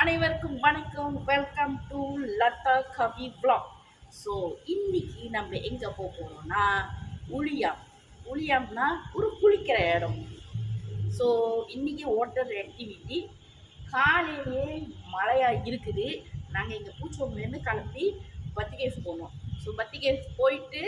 அனைவருக்கும் வணக்கம். Welcome to Latha Kavi vlog. So இன்னைக்கு நம்ம எங்கே போக போகிறோம்னா உளியாம். உளியாம்னா ஒரு குளிக்கிற இடம். ஸோ இன்னைக்கு வாட்டர் ஆக்டிவிட்டி. காலையிலே மழையாக இருக்குது. நாங்கள் எங்கள் பூச்சோங்கலேருந்து கிளம்பி பத்திகேஃப் போனோம். ஸோ பத்திகேஃப் போயிட்டு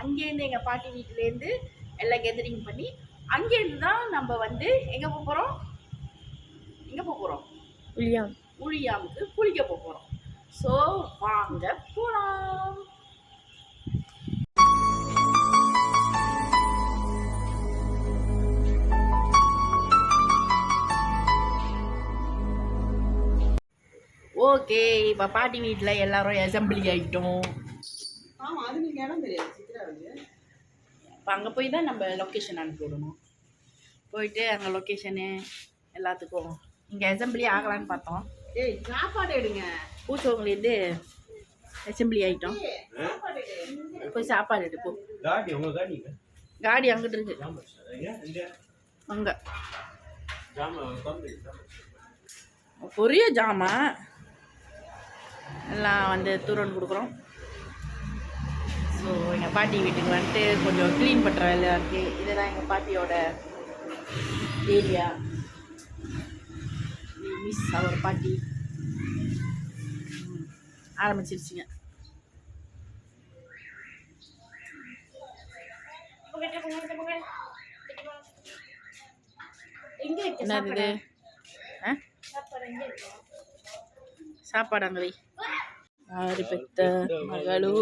அங்கேருந்து எங்கள் பாட்டி வீட்டிலேருந்து எல்லாம் கெதரிங் பண்ணி அங்கேருந்து தான் நம்ம வந்து எங்கே போக போகிறோம் உளியாமுக்கு குளிக்க போகிறோம். ஸோ வாங்க போகலாம். ஓகே, இப்போ பாட்டி வீட்டில் எல்லாரும் அசம்பிளி ஆகிட்டோம். இப்போ அங்கே போய் தான் நம்ம லொக்கேஷன் அனுப்பி விடணும். போயிட்டு அங்கே லொக்கேஷனு எல்லாத்துக்கும் இங்கே அசம்பிளி ஆகலான்னு பார்த்தோம். சாப்பாடு எடுங்க. பூச்சவங்கலேருந்து அசம்பிளி ஆகிட்டோம். போய் சாப்பாடு எடுப்போம். காடி அங்கிட்டு இருக்கு. அங்கே பெரிய ஜாமான் எல்லாம் வந்து தூரன் கொடுக்குறோம். ஸோ எங்கள் பாட்டி வீட்டுக்கு வந்துட்டு கொஞ்சம் க்ளீன் பண்ணுற வேலை இருக்குது. இதுதான் எங்கள் பாட்டியோட ஏரியா. மிஸ் அவர் பாட்டி ஆரம்பிச்சிருச்சுங்க. என்னது சாப்பாடு அங்கே வை. யாரு பெத்த மகளோ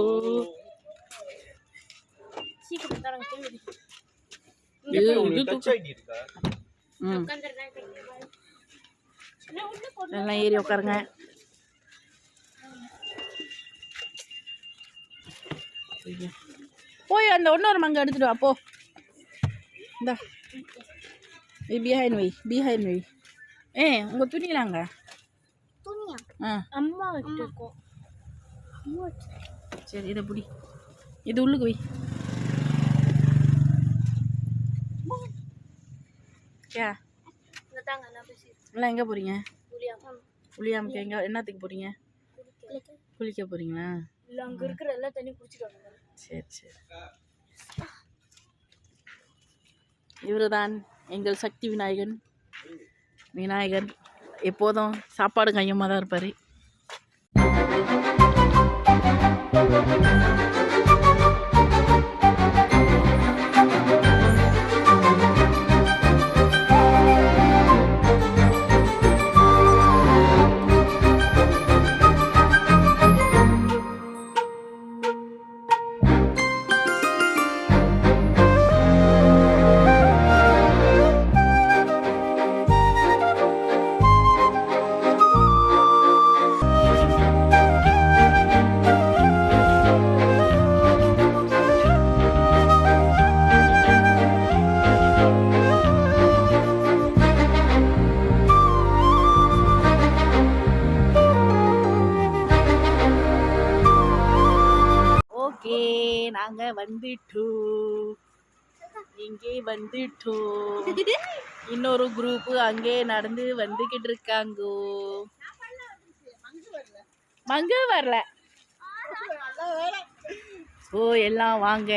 எல்லாம் ஏறி உட்காருங்க. போய் அந்த இன்னொரு மங்க எடுத்துட்டு வா. போ இந்த பிஹைண்ட் வை. உங்க துணிலாங்க அம்மா வச்சிருக்கோம். சரி, இதை பிடி. இது உள்ளுக்கு வை. எல்லாம் எங்கே போகிறீங்க? புளியாமுக்கு எங்கே என்னத்துக்கு போகிறீங்க? குளிக்க போகிறீங்களா? இல்லை, அங்கே இருக்கிற எல்லா தண்ணி குடிச்சிட்டு. சரி. இவரு தான் எங்கள் சக்தி விநாயகர். எப்போதும் சாப்பாடு கையமாக தான் இருப்பார். நாங்கள் இங்கே வந்துட்டோம். இன்னொரு குரூப்பு அங்கே நடந்து வந்துக்கிட்டு இருக்காங்கோ. மங்கு வரல. ஸோ எல்லாம் வாங்க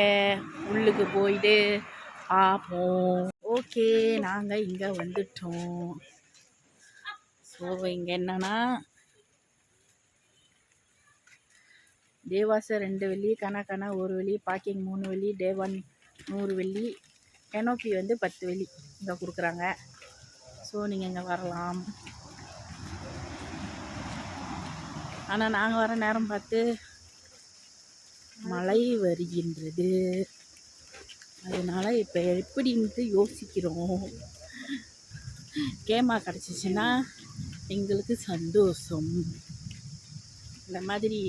உள்ளுக்கு போயிட்டு பார்ப்போம். ஓகே, நாங்கள் இங்கே வந்துட்டோம். ஸோ இங்கே என்னன்னா தேவாசை 2 வெள்ளி, கனா 1 வெள்ளி, பார்க்கிங் 3 வெள்ளி, டே 1 100 வெள்ளி, கெனோப்பி வந்து 10 வெள்ளி இங்கே கொடுக்குறாங்க. ஸோ நீங்கள் இங்கே வரலாம். ஆனால் நாங்கள் வர நேரம் பார்த்து மழை வருகின்றது. அதனால் இப்போ எப்படின்ட்டு யோசிக்கிறோம். கேமா கிடச்சிச்சின்னா எங்களுக்கு சந்தோஷம். இந்த மாதிரி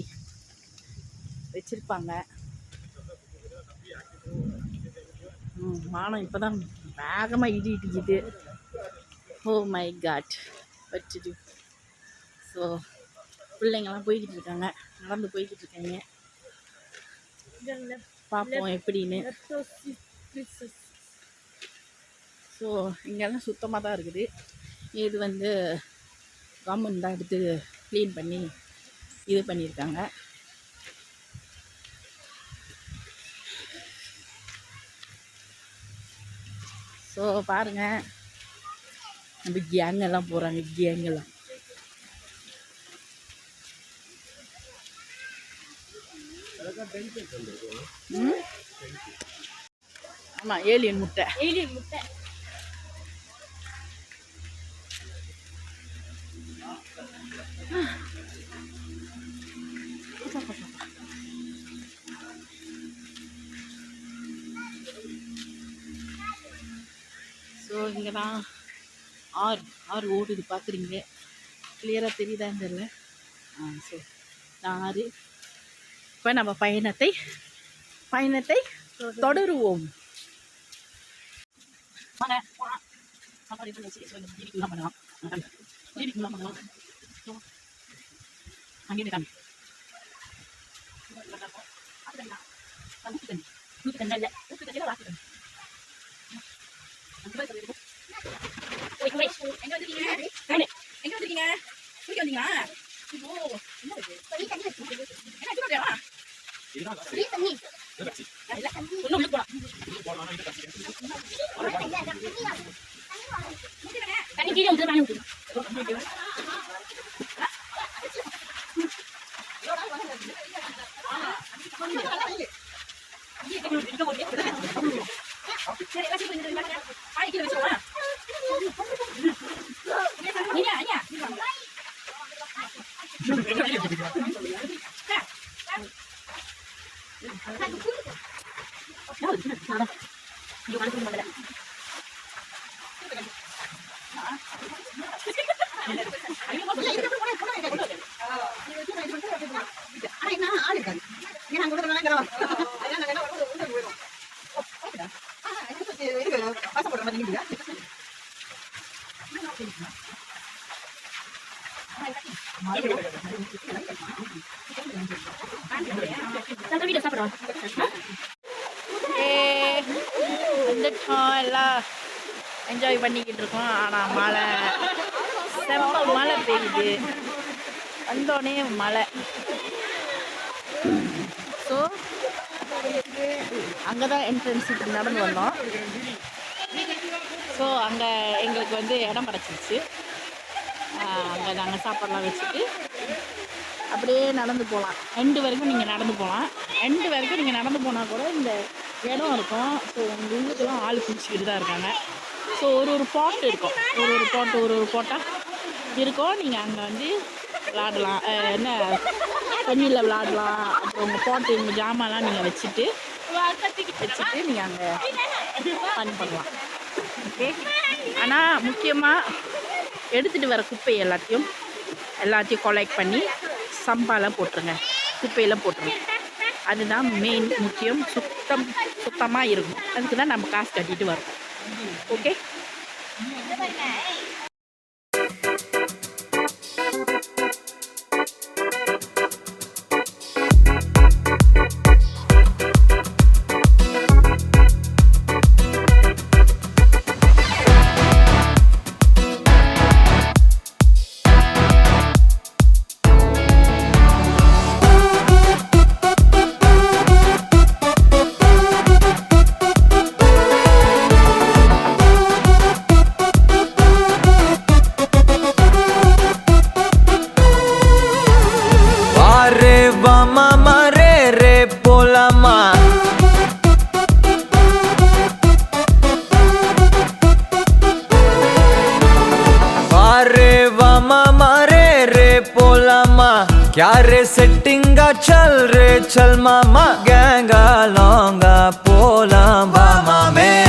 வச்சுருப்பாங்க. வானம் இப்போ தான் வேகமாக இடிக்குது. ஓ மை காட், வச்சுட்டு. ஸோ பிள்ளைங்கள்லாம் போய்கிட்டு இருக்காங்க, நடந்து போய்கிட்டு இருக்காங்க. பார்ப்போம் எப்படின்னு. ஸோ இங்கெல்லாம் சுத்தமாக தான் இருக்குது. இது வந்து கவர்மெண்ட் தான் எடுத்து க்ளீன் பண்ணி இது பண்ணியிருக்காங்க. ஸோ பாருங்கள், நம்ம கேங்கெல்லாம் போகிறாங்க. கேங்கெல்லாம் ஆமாம், ஏலியன் முட்டை. ஸோ இங்கே தான் ஆறு ஓடுது, பார்க்குறீங்க. கிளியராக தெரியுதான்னு தெரியல. ஸோ ஆறு. இப்போ நம்ம பயணத்தை தொடருவோம். வந்துட்டோம், எல்லாம் என்ஜாய் பண்ணிக்கிட்டு இருக்கோம். ஆனால் மழை, செம்ம மழை பெய்யுது. வந்தோடனே மழை. ஸோ அங்கே தான் என்ட்ரன்ஸுக்கு நடந்து வந்தோம். ஸோ அங்கே எங்களுக்கு வந்து இடம் கிடச்சிருச்சு. அங்கே நாங்கள் சாப்பாடெலாம் வச்சுட்டு அப்படியே நடந்து போகலாம். எண்டு வரைக்கும் நீங்கள் நடந்து போகலாம். எண்டு வரைக்கும் நீங்கள் நடந்து போனால் கூட இந்த இடம் இருக்கும். ஸோ உங்கள் ஊருக்கெல்லாம் ஆள் பிடிச்சிக்கிட்டு தான் இருக்காங்க. ஸோ ஒரு பாட் இருக்கும், ஒரு பாட்டாக இருக்கும். நீங்கள் அங்கே வந்து விளாடலாம், என்ன தண்ணியில் விளாடலாம். அப்புறம் உங்கள் பாட்டு, உங்கள் ஜாமான்லாம் நீங்கள் வச்சுட்டு நீங்கள் அங்கே ஃபன் பண்ணலாம். ஓகே. ஆனால் முக்கியமாக எடுத்துகிட்டு வர குப்பை எல்லாத்தையும் கலெக்ட் பண்ணி சம்பாலாம் போட்டுருங்க, குப்பையெல்லாம் போட்டுருங்க. அதுதான் மெயின் முக்கியம். சுத்தமாக இருக்கும். அதுக்கு தான் நம்ம காசு கட்டிட்டு வரோம். ஓகே. क्या रे सेटिंगा चल रे चल मामा गैंगा लौंगा पोला बामा में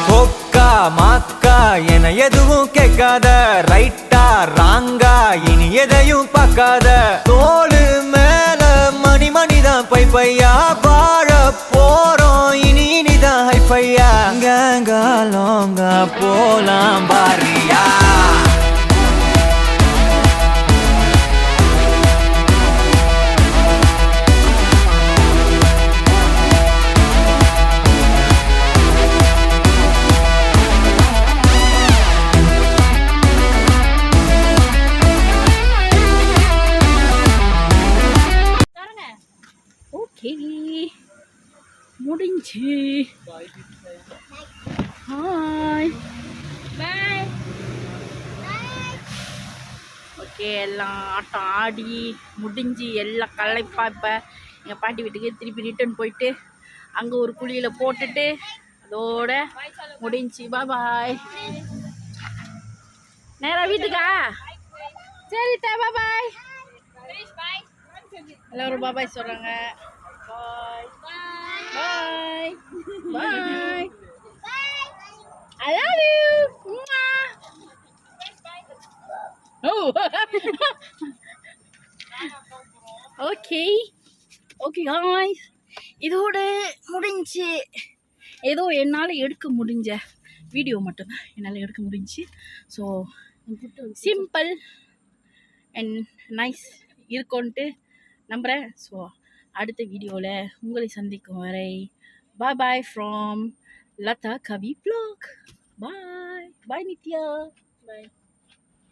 कोक्का माक्का एना एदुवुम केक्काद राइटा रांगा इनी एदैयुम पाक्काद तोलु मेल मणि मणिदान पै पैया वाழ போறோம் இனி இனிதான் ஹைஃபையா கேங்கா லோங்கா போலாம் பாரியா முடிஞ்சு. Hi bye. ஓகே, எல்லாம் ஆட்டம் ஆடி முடிஞ்சு எல்லாம் களைப்பா இப்போ எங்கள் பாட்டி வீட்டுக்கு திருப்பி ரிட்டர்ன் போயிட்டு அங்கே ஒரு குழியில் போட்டுட்டு அதோட முடிஞ்சு. பாய். நேரா வீட்டுக்கா? சரி பாய். எல்லாரும் பாய் சொல்கிறாங்க. பாய் பாய். I love you. Oh. Okay guys, இதோட முடிஞ்சு. ஏதோ என்னால் எடுக்க முடிஞ்ச வீடியோ மட்டும்தான் என்னால் எடுக்க முடிஞ்சு. ஸோ சிம்பிள் அண்ட் நைஸ் இருக்கும்ன்ட்டு நம்புகிறேன். ஸோ அடுத்த வீடியோவில் உங்களை சந்திக்கும் வரை bye from Latha Kavi vlog. Bye Nithya. Bye.